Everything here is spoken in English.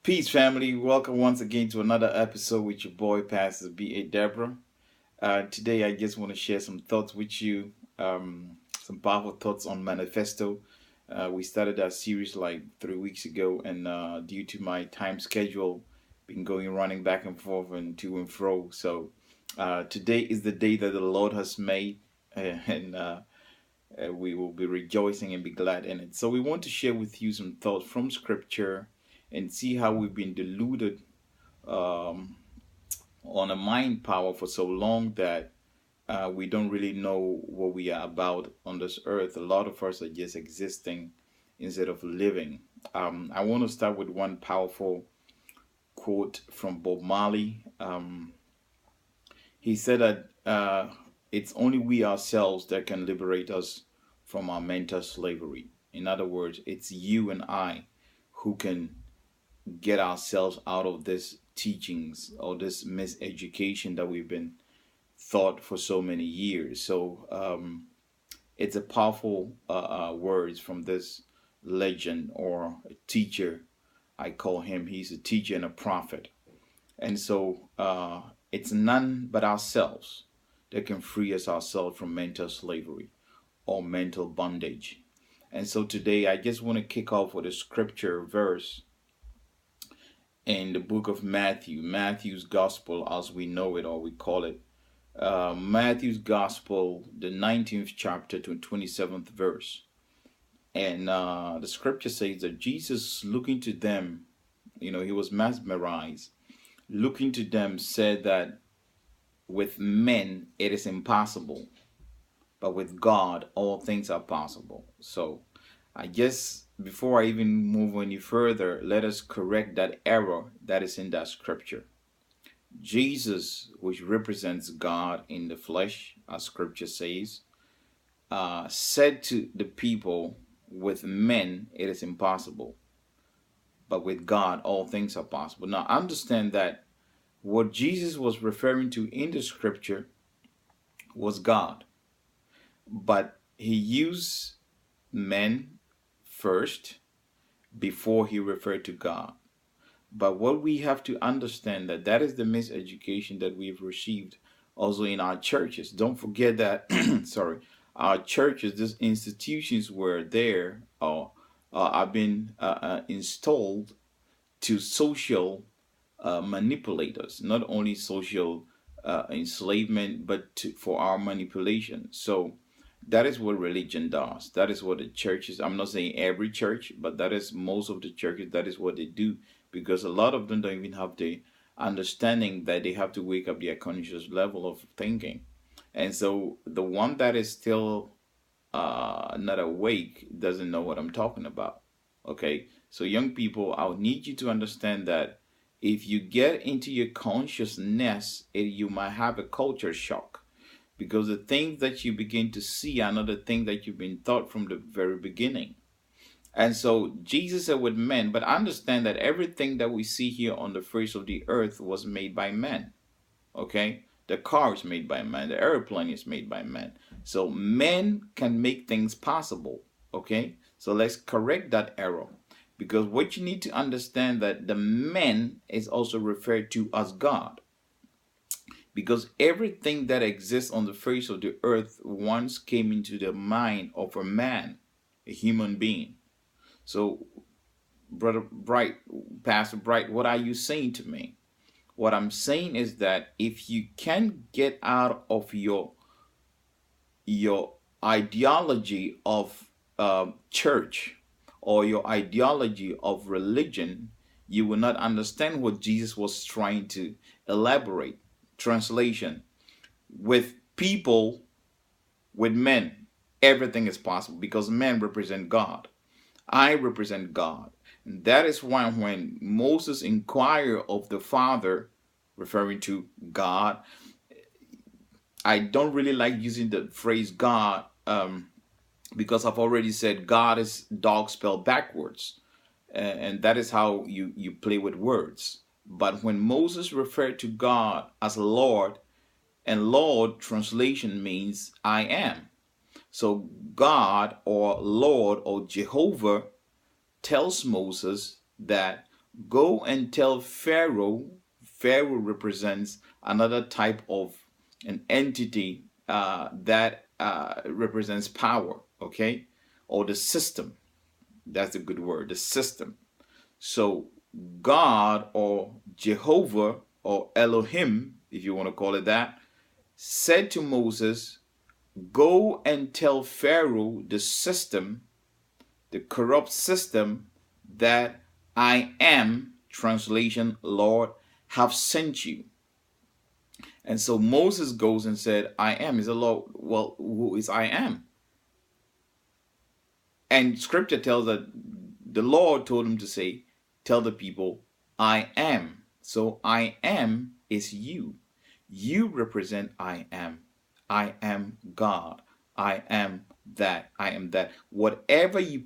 Peace, family. Welcome once again to another episode with your boy, Pastor B.A. Deborah. Today, I just want to share some thoughts with you, some powerful thoughts on manifesto. We started that series like 3 weeks ago, and due to my time schedule, been going running back and forth and to and fro. So today is the day that the Lord has made, and we will be rejoicing and be glad in it. So we want to share with you some thoughts from Scripture and see how we've been deluded um, on a mind power for so long that we don't really know what we are about on this earth. A lot of us are just existing instead of living. I want to start with one powerful quote from Bob Marley. He said that it's only we ourselves that can liberate us from our mental slavery. In other words, it's you and I who can get ourselves out of this teachings or this miseducation that we've been taught for so many years. So it's a powerful words from this legend or teacher. I call him. He's a teacher and a prophet. And so it's none but ourselves that can free us ourselves from mental slavery or mental bondage. And so today I just want to kick off with a scripture verse in the book of Matthew, Matthew's Gospel as we know it or we call it. Matthew's Gospel, the 19th chapter to 27th verse. And the scripture says that Jesus, looking to them, he was mesmerized, looking to them, said that with men it is impossible, but with God all things are possible. So I guess before I even move any further, let us correct that error that is in that scripture. Jesus, which represents God in the flesh, as scripture says, said to the people, with men it is impossible, but with God all things are possible. Now understand that what Jesus was referring to in the scripture was God, but he used men first before he referred to God. But what we have to understand that is the miseducation that we've received also in our churches. Don't forget that sorry, our churches, these institutions were there or have been installed to social manipulators, not only social enslavement, but for our manipulation. So that is what religion does. That is what the churches, I'm not saying every church, but that is most of the churches, that is what they do, because a lot of them don't even have the understanding that they have to wake up their conscious level of thinking. And so the one that is still not awake doesn't know what I'm talking about. Okay, so young people, I'll need you to understand that if you get into your consciousness, you might have a culture shock because the things that you begin to see are not the things that you've been taught from the very beginning. And so Jesus said with men, but understand that everything that we see here on the face of the earth was made by men. Okay? The car is made by man, the airplane is made by men. So men can make things possible. Okay? So let's correct that error. Because what you need to understand that the men is also referred to as God. Because everything that exists on the face of the earth once came into the mind of a man, a human being. So, Brother Bright, Pastor Bright, what are you saying to me? What I'm saying is that if you can get out of your ideology of church or your ideology of religion, you will not understand what Jesus was trying to elaborate. Translation: with people, with men, everything is possible because men represent God. I represent God. And that is why when Moses inquired of the Father, referring to God, I don't really like using the phrase God because I've already said God is dog spelled backwards. And that is how you play with words. But when Moses referred to God as Lord, and Lord translation means I am. So God or Lord or Jehovah tells Moses that Go and tell Pharaoh. Pharaoh represents another type of an entity that represents power, okay? Or the system. That's a good word, the system. So, God or Jehovah or Elohim, if you want to call it that, said to Moses, go and tell Pharaoh the system, the corrupt system, that I am, translation, Lord, have sent you. And so Moses goes and said, I am. Is the Lord, well, who is I am? And scripture tells that the Lord told him to say, tell the people, I am. So I am is you. You represent I am. I am God. I am that. I am that. Whatever you